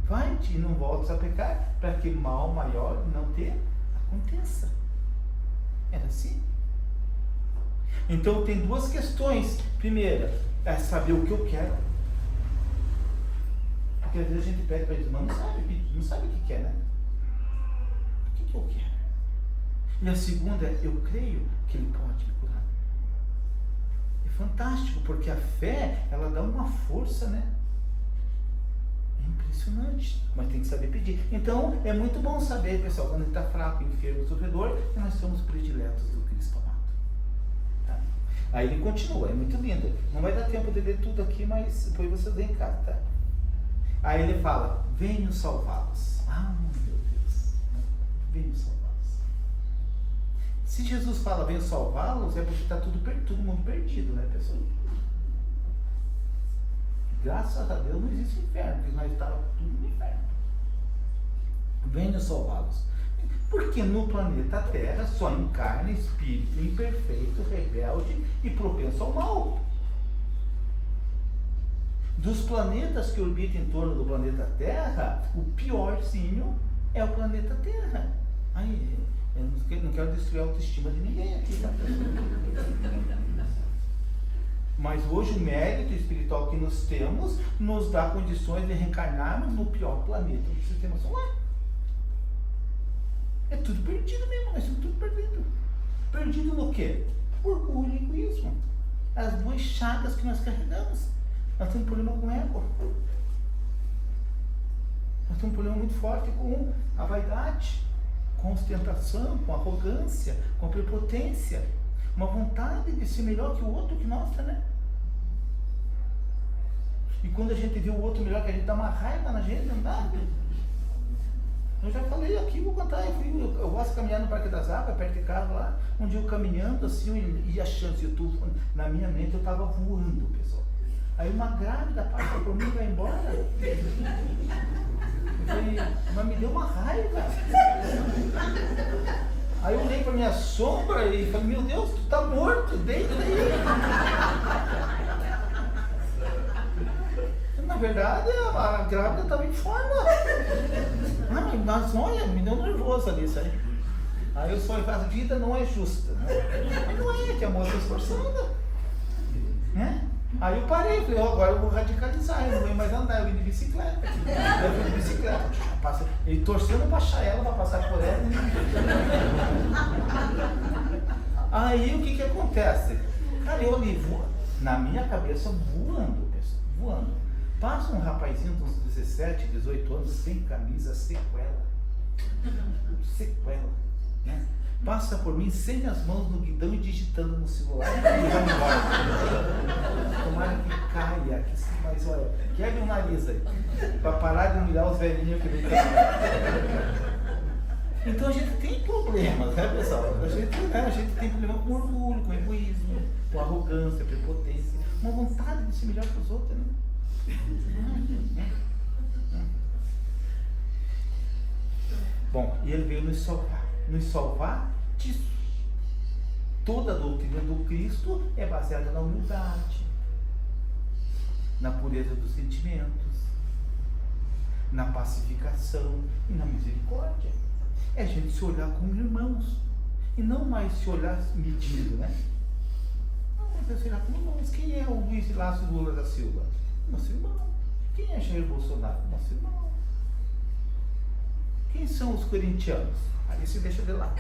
Vai-te e não voltes a pecar, para que mal maior não te aconteça. Era assim. Então tem duas questões. Primeira, é saber o que eu quero. Porque às vezes a gente pede para Deus, mas não sabe o que quer, né? O que eu quero? E a segunda é, eu creio que Ele pode me curar. É fantástico, porque a fé, ela dá uma força, né? É impressionante, mas tem que saber pedir. Então, é muito bom saber, pessoal, quando a gente está fraco, enfermo, sofredor, que nós somos prediletos do Cristo amado. Tá? Aí ele continua, é muito lindo. Não vai dar tempo de ler tudo aqui, mas depois vocês vêm em casa, tá? Aí ele fala, venho salvá-los. Ah, meu Deus, venho salvá-los. Se Jesus fala, venho salvá-los, é porque está todo mundo perdido, né, pessoal? Graças a Deus não existe inferno, porque nós estávamos tudo no inferno. Venho salvá-los. Porque no planeta Terra só encarna espírito imperfeito, rebelde e propenso ao mal. Dos planetas que orbitam em torno do planeta Terra, o piorzinho é o planeta Terra. Aí, eu não quero destruir a autoestima de ninguém aqui, tá? Mas hoje o mérito espiritual que nós temos nos dá condições de reencarnarmos no pior planeta do sistema solar. É tudo perdido mesmo, nós estamos tudo perdido. Perdido no quê? Orgulho e egoísmo. As duas chagas que nós carregamos. Nós temos um problema com o ego. Nós temos um problema muito forte com a vaidade, com a ostentação, com a arrogância, com a prepotência. Uma vontade de ser melhor que o outro que nossa, né? E quando a gente vê o outro melhor que a gente, dá uma raiva na gente, não dá? Eu já falei aqui, vou contar, eu gosto de caminhar no Parque das Águas, perto de casa lá, um dia eu caminhando assim, e a chance, na minha mente eu estava voando, pessoal. Aí uma grávida passa por mim e vai embora. Eu falei, mas me deu uma raiva. Aí eu olhei para minha sombra e falei, meu Deus, tu tá morto, deita aí. Na verdade, a grávida estava em forma. Mas olha, me deu nervoso ali isso aí. Aí eu só falo, a vida não é justa. Né? Mas não é, que a moça é esforçada. Né? Aí eu parei, falei, agora eu vou radicalizar, eu não vou mais andar, eu vim de bicicleta. Eu fui de bicicleta, ele torcendo para achar ela, para passar por ela. Aí o que acontece? Cara, eu ali, na minha cabeça, voando, pessoal, voando. Passa um rapazinho de uns 17, 18 anos, sem camisa, sequela. Sequela, né? Passa por mim sem as mãos no guidão e digitando no celular. Tomara que caia, mas olha, quebre o nariz aí, para parar de humilhar os velhinhos que vem caminhando. Então a gente tem problemas, né, pessoal? A gente tem problema com orgulho, com egoísmo, com arrogância, prepotência, uma vontade de se melhor para os outros, né? Bom, e ele veio nos salvar disso. Toda a doutrina do Cristo é baseada na humildade, na pureza dos sentimentos, na pacificação e na misericórdia. É a gente se olhar como irmãos e não mais se olhar medindo, né? Não, mas é se olhar como irmãos. Quem é o Luiz Inácio Lula da Silva? Nosso irmão. Quem é Jair Bolsonaro? Nosso irmão. Quem são os corintianos? Aí se deixa de lado.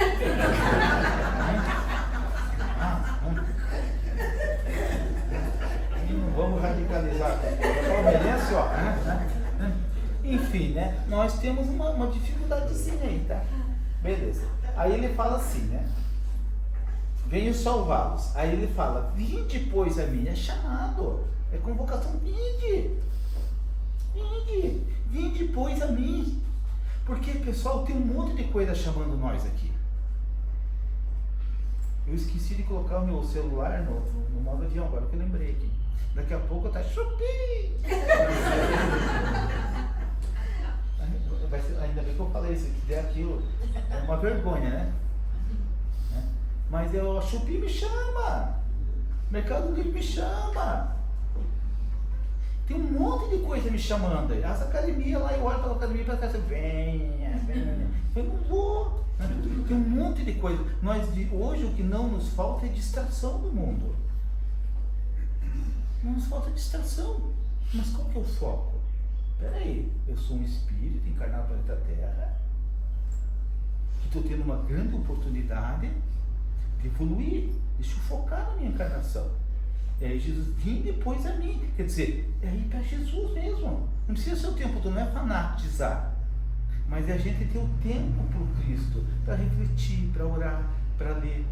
Não vamos radicalizar. O palmeirense, ó. Enfim, né? Nós temos uma dificuldadezinha aí, tá? Beleza. Aí ele fala assim, né? Venho salvá-los. Aí ele fala, vinde, pois, a mim. É chamado. É convocação, vinde. Vinde, pois, a mim. Porque, pessoal, tem um monte de coisa chamando nós aqui. Eu esqueci de colocar o meu celular no modo avião, agora que eu lembrei aqui. Daqui a pouco tá chupi! Ainda bem que eu falei isso, que der aquilo. É uma vergonha, né? Mas a Chupi me chama. Mercado Livre me chama. Tem um monte de coisa me chamando. As academias lá, eu olho pela academia para cá, venha. Eu não vou. Tem um monte de coisa. Hoje o que não nos falta é distração do mundo. Não nos falta distração. Mas qual que é o foco? Peraí, eu sou um espírito encarnado no planeta Terra, que estou tendo uma grande oportunidade de evoluir. Deixa eu focar na minha encarnação. E aí Jesus, vim depois a mim. Quer dizer, é ir para Jesus mesmo. Não precisa ser o tempo todo, não é fanatizar. Mas é a gente ter o tempo para o Cristo, para refletir, para orar, para ler,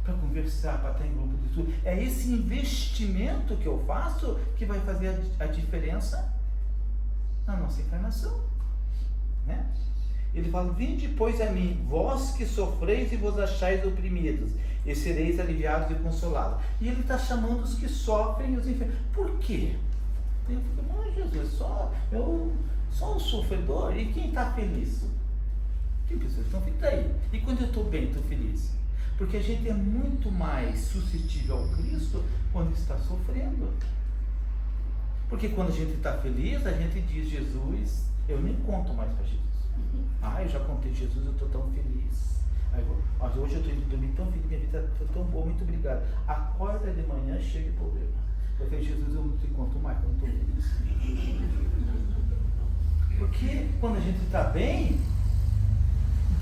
para conversar, para estar em grupo de estudo. É esse investimento que eu faço que vai fazer a diferença na nossa encarnação, né? Ele fala, vinde pois a mim, vós que sofreis e vos achais oprimidos, e sereis aliviados e consolados. E ele está chamando os que sofrem e os enfermos. Por quê? Ele fica, mas Jesus, só o sofredor, e quem está feliz? Tem pessoas que estão felizes aí. E quando eu estou bem, estou feliz? Porque a gente é muito mais suscetível ao Cristo quando está sofrendo. Porque quando a gente está feliz, a gente diz, Jesus, eu nem conto mais para Jesus. Eu já contei, Jesus, eu estou tão feliz. Hoje eu estou indo dormir tão feliz, minha vida foi tão boa, muito obrigado. Acorda de manhã, chega o problema. Eu falei, Jesus, eu não te conto mais, eu não estou feliz. Porque quando a gente está bem,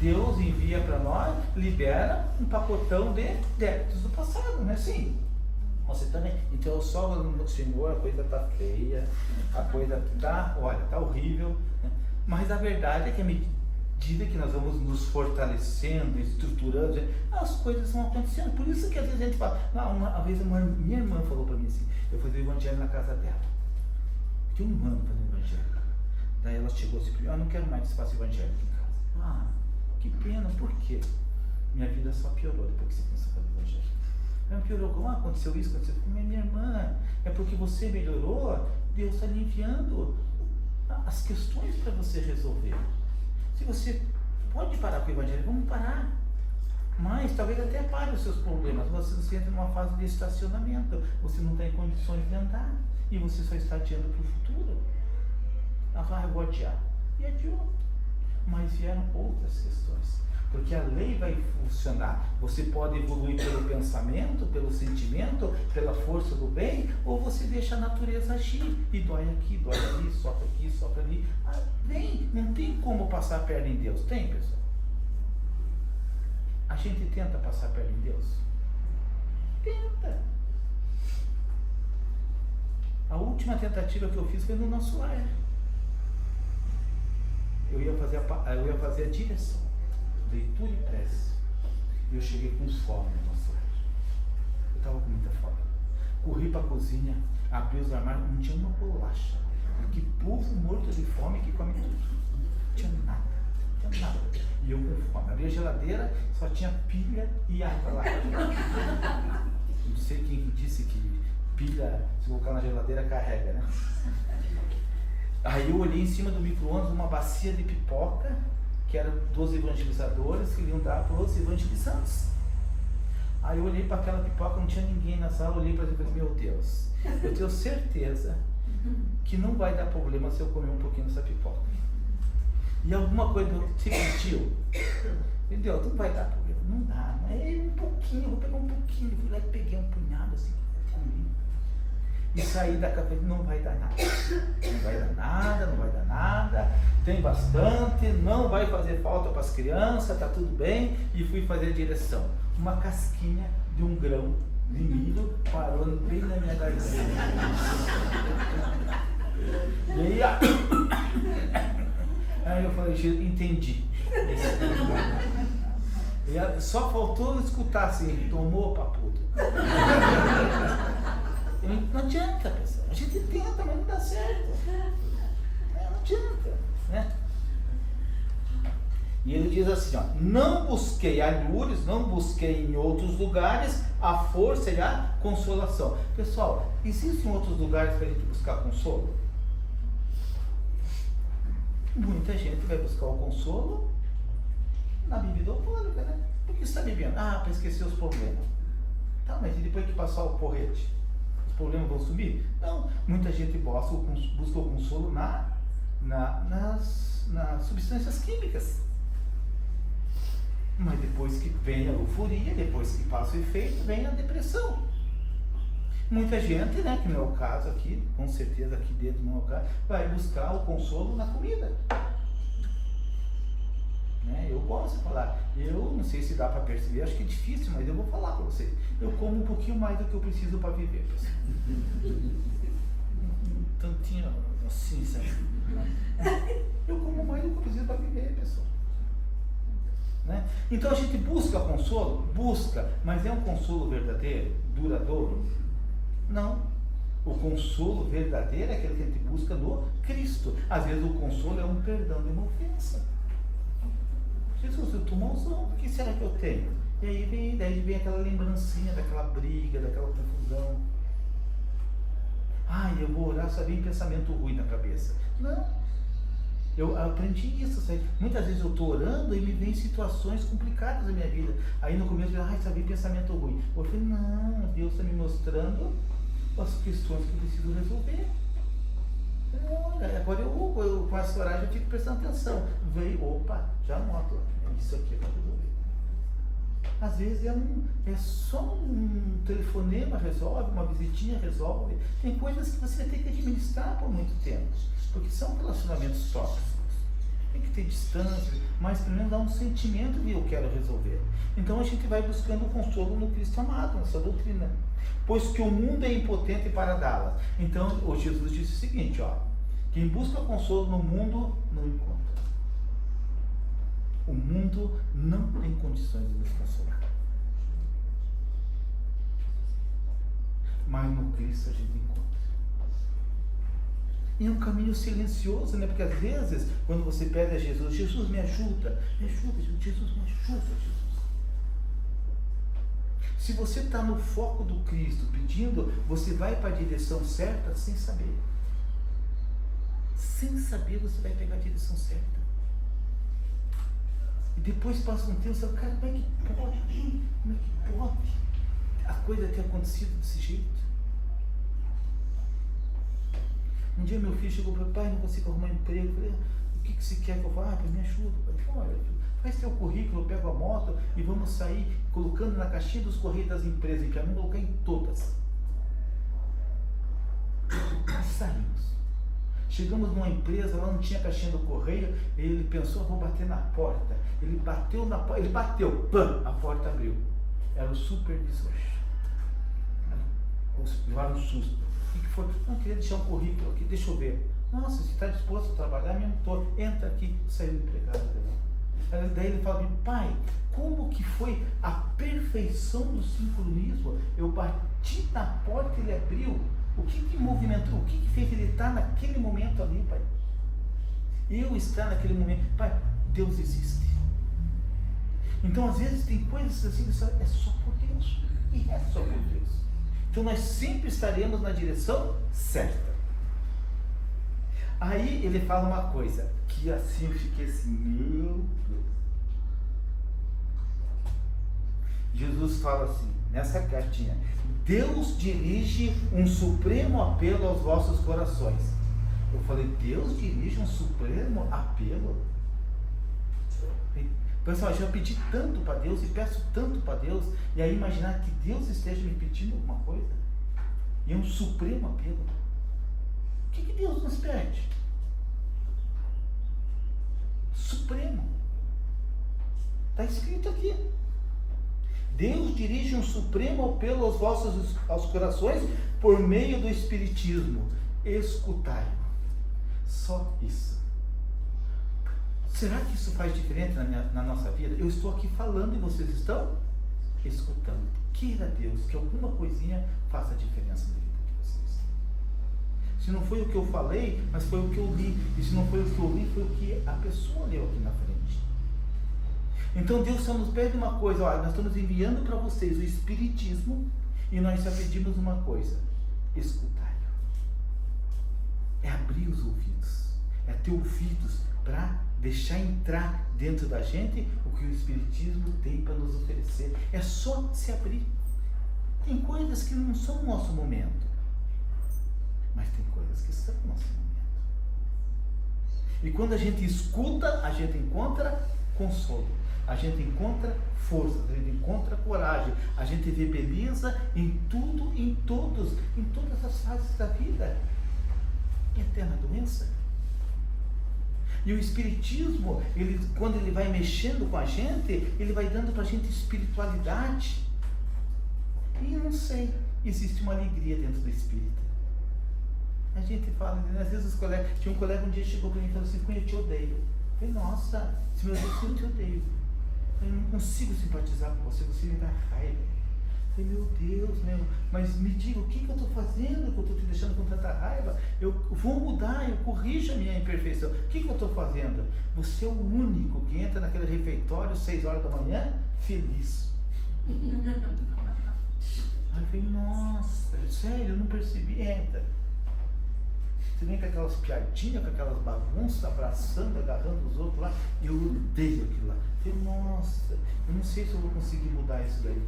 Deus envia para nós, libera um pacotão de débitos do passado, não é assim? Você também. Então eu só no Senhor, a coisa está feia, a coisa está, olha, está horrível. Né? Mas a verdade é que à medida que nós vamos nos fortalecendo, estruturando, as coisas vão acontecendo. Por isso que às vezes a gente fala, uma vez minha irmã falou para mim assim, eu fazia o evangelho na casa dela. Fiquei um ano fazendo evangelho. Daí ela chegou assim, eu não quero mais que você faça evangelho aqui em casa. Que pena, por quê? Minha vida só piorou depois que você começou a fazer evangelho. Piorou, como aconteceu isso, aconteceu com minha irmã. É porque você melhorou, Deus está lhe enviando as questões para você resolver. Se você pode parar com o evangelho, vamos parar. Mas talvez até pare os seus problemas. Você entra numa fase de estacionamento. Você não tem condições de andar. E você só está adiando para o futuro. Ela fala, eu vou adiar. E adiou. Mas vieram outras questões. Porque a lei vai funcionar. Você pode evoluir pelo pensamento, pelo sentimento, pela força do bem, ou você deixa a natureza agir. E dói aqui, dói ali, sopra ali. Vem, não tem como passar a perna em Deus. Tem, pessoal? A gente tenta passar a perna em Deus? Tenta. A última tentativa que eu fiz foi no nosso lar. Eu ia fazer a direção, leitura e prece. E eu cheguei com fome no nosso lar. Eu estava com muita fome. Corri para a cozinha, abri os armários, não tinha uma bolacha. Que povo morto de fome que come tudo. Não tinha nada. E eu com fome. Abri a geladeira, só tinha pilha e água lá. Não sei quem disse que pilha, se colocar na geladeira, carrega, né? Aí eu olhei em cima do micro-ondas uma bacia de pipoca, que era dos evangelizadores, que iam dar para os evangelizantes. Aí eu olhei para aquela pipoca, não tinha ninguém na sala, olhei para ele e falei, meu Deus, eu tenho certeza que não vai dar problema se eu comer um pouquinho dessa pipoca. E alguma coisa se sentiu, entendeu? Não vai dar problema, não dá, é um pouquinho, eu vou pegar um pouquinho, fui lá e peguei um punhado assim, comi. E saí da cabeça, não vai dar nada, não vai dar nada, tem bastante, não vai fazer falta para as crianças, tá tudo bem, e fui fazer a direção. Uma casquinha de um grão de milho parou bem na minha garganta. E aí eu falei, entendi. E só faltou escutar assim, tomou papudo. Não adianta, pessoal. A gente tenta, mas não dá certo. Não adianta, né? E ele diz assim, ó, não busquei alhures, não busquei em outros lugares a força e a consolação. Pessoal, existem outros lugares para a gente buscar consolo? Muita gente vai buscar o consolo na bebida alcoólica, né? Por que você está bebendo? Ah, para esquecer os problemas. Tá, mas e depois que passar o porrete? Os problemas vão sumir? Não. Muita gente busca o consolo nas substâncias químicas. Mas depois que vem a euforia, depois que passa o efeito, vem a depressão. Muita gente, né, que não é o caso aqui, com certeza aqui dentro não é o caso, vai buscar o consolo na comida. Né? Eu gosto de falar, eu não sei se dá para perceber, acho que é difícil, mas eu vou falar para vocês. Eu como um pouquinho mais do que eu preciso para viver. Um tantinho assim, sabe? Eu como mais do que eu preciso para viver, pessoal. Né? Então a gente busca consolo? Busca, mas é um consolo verdadeiro, duradouro? Não. O consolo verdadeiro é aquele que a gente busca no Cristo. Às vezes o consolo é um perdão de uma ofensa. Jesus, eu estou malzão, o que será que eu tenho? E aí vem aquela lembrancinha daquela briga, daquela confusão. Eu vou orar, só vem pensamento ruim na cabeça. Não. Eu aprendi isso, sabe? Muitas vezes eu estou orando e me vem situações complicadas na minha vida. Aí no começo eu só vem pensamento ruim. Eu falei, não, Deus está me mostrando as questões que eu preciso resolver. Agora eu começo a orar e já fico prestando atenção. Veio, opa, já noto, isso aqui vai resolver. Às vezes é só um telefonema resolve, uma visitinha resolve. Tem coisas que você vai ter que administrar por muito tempo, porque são relacionamentos tóxicos. Tem que ter distância, mas pelo menos dá um sentimento de eu quero resolver. Então a gente vai buscando o consolo no Cristo amado, nessa doutrina. Pois que o mundo é impotente para dá-la. Então, o Jesus disse o seguinte, ó, quem busca consolo no mundo, não encontra. O mundo não tem condições de nos consolar. Mas no Cristo a gente encontra. E é um caminho silencioso, né? Porque às vezes, quando você pede a Jesus, Jesus me ajuda, Jesus me ajuda, Jesus. Se você está no foco do Cristo pedindo, você vai para a direção certa sem saber. Sem saber você vai pegar a direção certa. E depois passa um tempo, você fala, cara, como é que pode? Como é que pode a coisa ter acontecido desse jeito? Um dia meu filho chegou para o pai, não consigo arrumar emprego. Eu falei, o que você quer que eu faça? Me ajuda. Eu falei, olha, faz teu currículo, eu pego a moto e vamos sair colocando na caixinha dos correios das empresas, que vamos colocar em todas. Nós saímos. Chegamos numa empresa, lá não tinha caixinha do correio, ele pensou, vou bater na porta. Ele bateu na porta, ele bateu, pam, a porta abriu. Era o supervisor. Levaram um susto. O que foi? Não, queria deixar um currículo aqui, deixa eu ver. Nossa, você está disposto a trabalhar? Mesmo estou. Entra aqui, saiu empregado. Daí ele fala, pai, como que foi a perfeição do sincronismo? Eu bati na porta e ele abriu. O que movimentou? O que fez ele estar naquele momento ali, pai? Eu estar naquele momento. Pai, Deus existe. Então, às vezes, tem coisas assim que é só por Deus. E é só por Deus. Então, nós sempre estaremos na direção certa. Aí, ele fala uma coisa, que assim eu fiquei assim, meu Deus. Jesus fala assim, nessa cartinha, Deus dirige um supremo apelo aos vossos corações. Eu falei, Deus dirige um supremo apelo? Pessoal, eu já pedi tanto para Deus e peço tanto para Deus, e aí imaginar que Deus esteja me pedindo alguma coisa, e é um supremo apelo. O que Deus nos pede? Supremo. Está escrito aqui. Deus dirige um supremo apelo aos corações por meio do Espiritismo. Escutai. Só isso. Será que isso faz diferença na nossa vida? Eu estou aqui falando e vocês estão escutando. Queira Deus que alguma coisinha faça diferença na vida de vocês. Se não foi o que eu falei, mas foi o que eu li. E se não foi o que eu li, foi o que a pessoa leu aqui na frente. Então Deus só nos pede uma coisa, olha, nós estamos enviando para vocês o Espiritismo e nós só pedimos uma coisa, escutai. É abrir os ouvidos, é ter ouvidos para deixar entrar dentro da gente o que o Espiritismo tem para nos oferecer. É só se abrir. Tem coisas que não são o nosso momento, mas tem coisas que são o nosso momento. E quando a gente escuta, a gente encontra consolo. A gente encontra força, a gente encontra coragem, a gente vê beleza em tudo, em todas as fases da vida. Eterna doença. E o Espiritismo, quando ele vai mexendo com a gente, ele vai dando para a gente espiritualidade. E eu não sei, existe uma alegria dentro do Espírita. A gente fala, às vezes tinha um colega um dia chegou para mim e falou assim, Cunha, eu te odeio. Eu falei, nossa, se meu Deus, eu te odeio. Eu não consigo simpatizar com você, você me dá raiva. Eu falei, meu Deus, mas me diga, o que eu estou fazendo que eu estou te deixando com tanta raiva? Eu vou mudar, eu corrijo a minha imperfeição. O que eu estou fazendo? Você é o único que entra naquele refeitório 6 horas da manhã, feliz. Aí eu falei, nossa, sério, eu não percebi, entra. Você vem com aquelas piadinhas, com aquelas bagunças, abraçando, agarrando os outros lá. Eu odeio aquilo lá. Eu falei, nossa, eu não sei se eu vou conseguir mudar isso daí.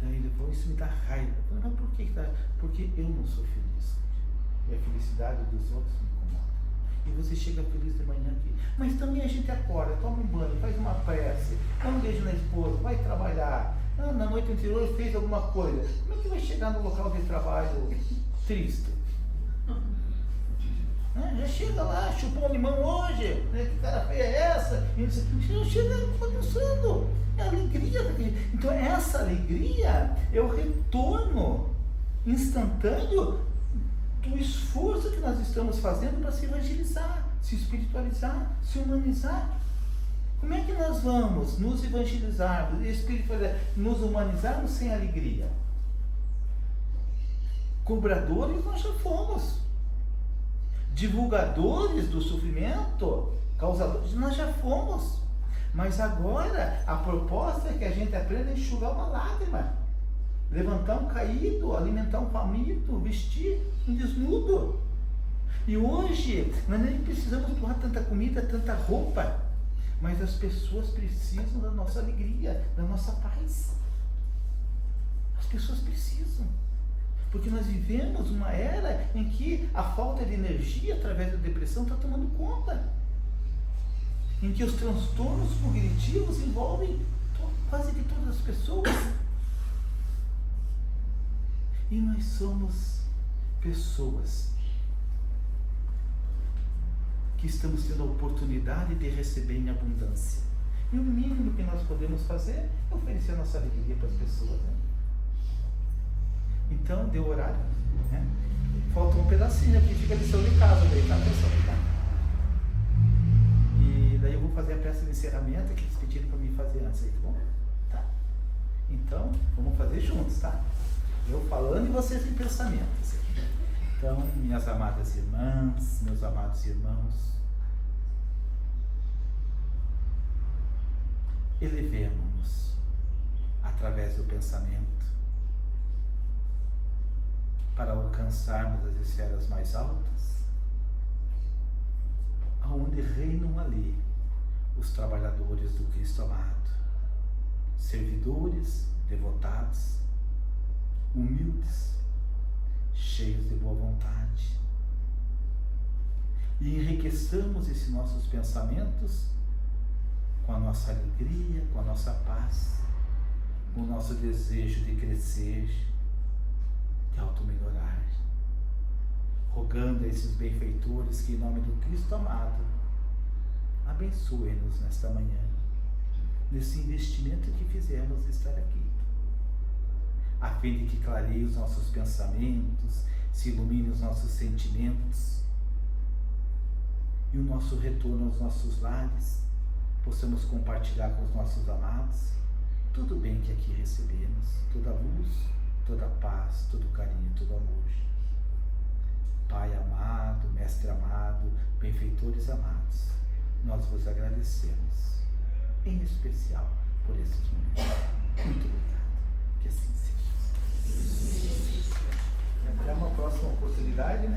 Daí ele falou, isso me dá raiva. Eu falei, mas por que dá? Porque eu não sou feliz. E a felicidade dos outros me incomoda. E você chega feliz de manhã aqui. Mas também a gente acorda, toma um banho, faz uma prece, dá um beijo na esposa, vai trabalhar. Na noite anterior fez alguma coisa. Como é que vai chegar no local de trabalho triste? Já chega lá, chupou um limão hoje, que cara feia é essa? E ele chega pensando, é a alegria daquele. Então essa alegria é o retorno instantâneo do esforço que nós estamos fazendo para se evangelizar, se espiritualizar, se humanizar. Como é que nós vamos nos evangelizarmos, espiritualizar, nos humanizarmos sem alegria? Cobradores nós já fomos. Divulgadores do sofrimento, causadores, nós já fomos. Mas agora a proposta é que a gente aprenda a enxugar uma lágrima, levantar um caído, alimentar um faminto, vestir um desnudo. E hoje nós nem precisamos doar tanta comida, tanta roupa, mas as pessoas precisam da nossa alegria, da nossa paz. As pessoas precisam. Porque nós vivemos uma era em que a falta de energia através da depressão está tomando conta. Em que os transtornos cognitivos envolvem quase que todas as pessoas. E nós somos pessoas que estamos tendo a oportunidade de receber em abundância. E o mínimo que nós podemos fazer é oferecer a nossa alegria para as pessoas, né? Então, deu horário, né? Falta um pedacinho aqui, fica a lição de casa, daí, tá? Atenção, tá? E daí eu vou fazer a peça de encerramento que eles pediram para mim fazer antes aí, tá bom? Tá. Então, vamos fazer juntos, tá? Eu falando e vocês em pensamentos. Então, minhas amadas irmãs, meus amados irmãos, elevemo-nos através do pensamento para alcançarmos as esferas mais altas, aonde reinam ali os trabalhadores do Cristo amado, servidores, devotados, humildes, cheios de boa vontade. E enriqueçamos esses nossos pensamentos com a nossa alegria, com a nossa paz, com o nosso desejo de crescer, de auto-melhorar, rogando a esses benfeitores que, em nome do Cristo amado, abençoem-nos nesta manhã, nesse investimento que fizemos de estar aqui, a fim de que clareie os nossos pensamentos, se ilumine os nossos sentimentos, e o nosso retorno aos nossos lares, possamos compartilhar com os nossos amados tudo bem que aqui recebemos, toda luz, toda paz, todo carinho, todo amor. Pai amado, Mestre amado, benfeitores amados, nós vos agradecemos, em especial, por esses momentos. Muito obrigado. Que assim seja. Até uma próxima oportunidade, né?